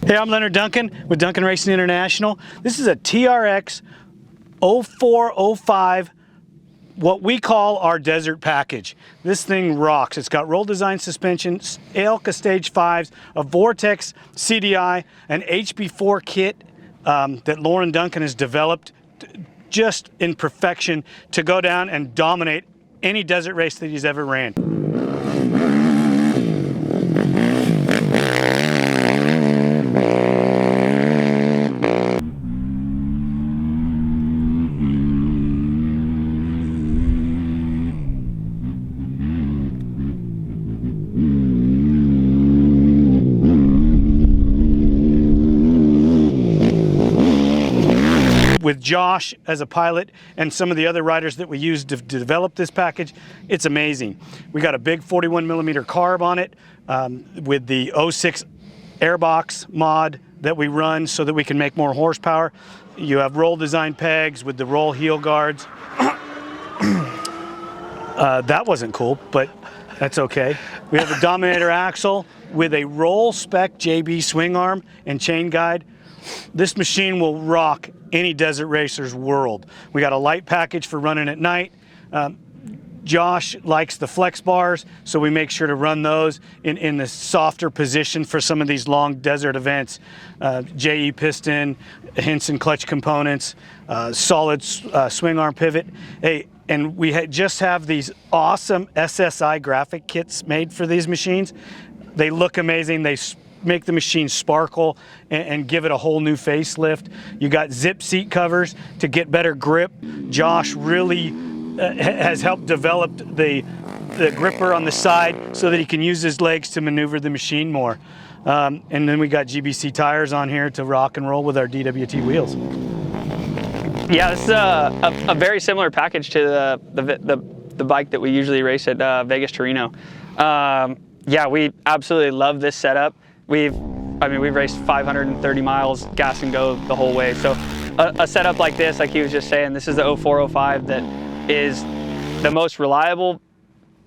Hey, I'm Leonard Duncan with Duncan Racing International. This is a TRX 0405, what we call our desert package. This thing rocks. It's got roll design suspension, ALCA Stage 5s, a Vortex CDI, an HB4 kit that Lauren Duncan has developed just in perfection to go down and dominate any desert race that he's ever ran. With Josh as a pilot and some of the other riders that we used to develop this package, it's amazing. We got a big 41mm carb on it with the 06 airbox mod that we run so that we can make more horsepower. You have roll design pegs with the roll heel guards. That wasn't cool, but that's okay. We have a Dominator axle with a roll spec JB swing arm and chain guide. This machine will rock any desert racer's world. We got a light package for running at night. Josh likes the flex bars, so we make sure to run those in the softer position for some of these long desert events. JE piston, Henson clutch components, solid swing arm pivot. Hey, and we just have these awesome SSI graphic kits made for these machines. They look amazing. They make the machine sparkle and give it a whole new facelift. You got zip seat covers to get better grip. Josh really has helped develop the gripper on the side so that he can use his legs to maneuver the machine more. And then we got GBC tires on here to rock and roll with our DWT wheels. Yeah, this is a very similar package to the bike that we usually race at Vegas to Reno. Yeah, we absolutely love this setup. We've raced 530 miles gas and go the whole way. So a setup like this, like he was just saying, this is the 0405 that is the most reliable.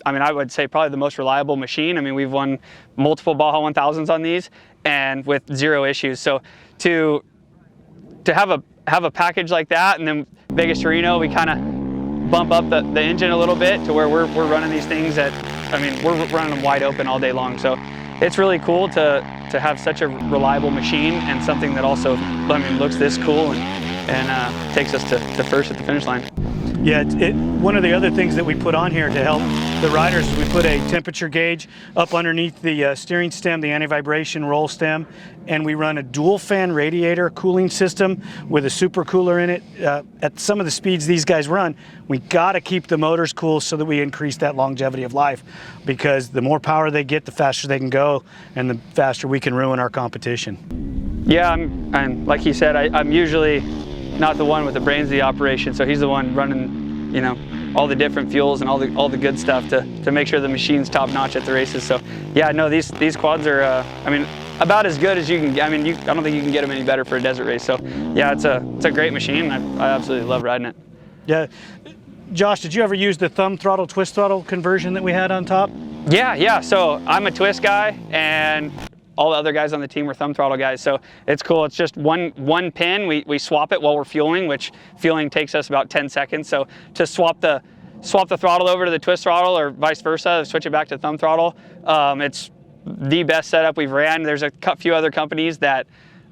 I would say probably the most reliable machine. We've won multiple Baja 1000s on these and with zero issues. So to have a package like that, and then Vegas to Reno, we kind of bump up the engine a little bit to where we're running these things at, we're running them wide open all day long. So it's really cool to have such a reliable machine and something that also looks this cool and takes us to first at the finish line. Yeah, one of the other things that we put on here to help the riders is we put a temperature gauge up underneath the steering stem, the anti-vibration roll stem, and we run a dual fan radiator cooling system with a super cooler in it. At some of the speeds these guys run, we got to keep the motors cool so that we increase that longevity of life, because the more power they get, the faster they can go and the faster we can ruin our competition. Yeah, and like he said, I'm usually not the one with the brains of the operation, so he's the one running, all the different fuels and all the good stuff to make sure the machine's top notch at the races. So yeah, no, these quads are about as good as you can get. I don't think you can get them any better for a desert race. So yeah, it's a great machine. I absolutely love riding it. Yeah, Josh, did you ever use the thumb throttle twist throttle conversion that we had on top? Yeah. So I'm a twist guy, and all the other guys on the team were thumb throttle guys, so it's cool. It's just one pin. We swap it while we're fueling, which fueling takes us about 10 seconds. So to swap the throttle over to the twist throttle or vice versa, switch it back to thumb throttle, it's the best setup we've ran. There's a few other companies that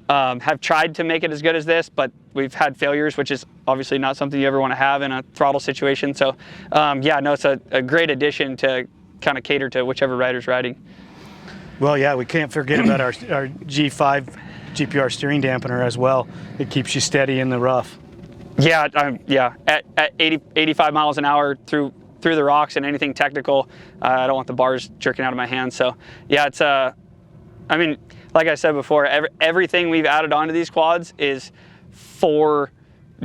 have tried to make it as good as this, but we've had failures, which is obviously not something you ever want to have in a throttle situation. So yeah, no, it's a great addition to kind of cater to whichever rider's riding. Well, yeah, we can't forget about our G5 GPR steering dampener as well. It keeps you steady in the rough. Yeah, at 85 miles an hour through the rocks and anything technical, I don't want the bars jerking out of my hands. So yeah, it's like I said before, everything we've added onto these quads is for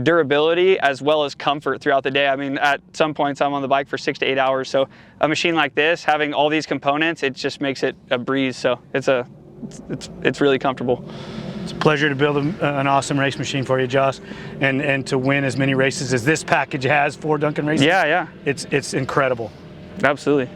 durability as well as comfort throughout the day. At some points I'm on the bike for 6 to 8 hours, so a machine like this, having all these components, it just makes it a breeze. So it's really comfortable. It's a pleasure to build an awesome race machine for you, Josh, and to win as many races as this package has for Duncan Racing. Yeah. It's incredible. Absolutely.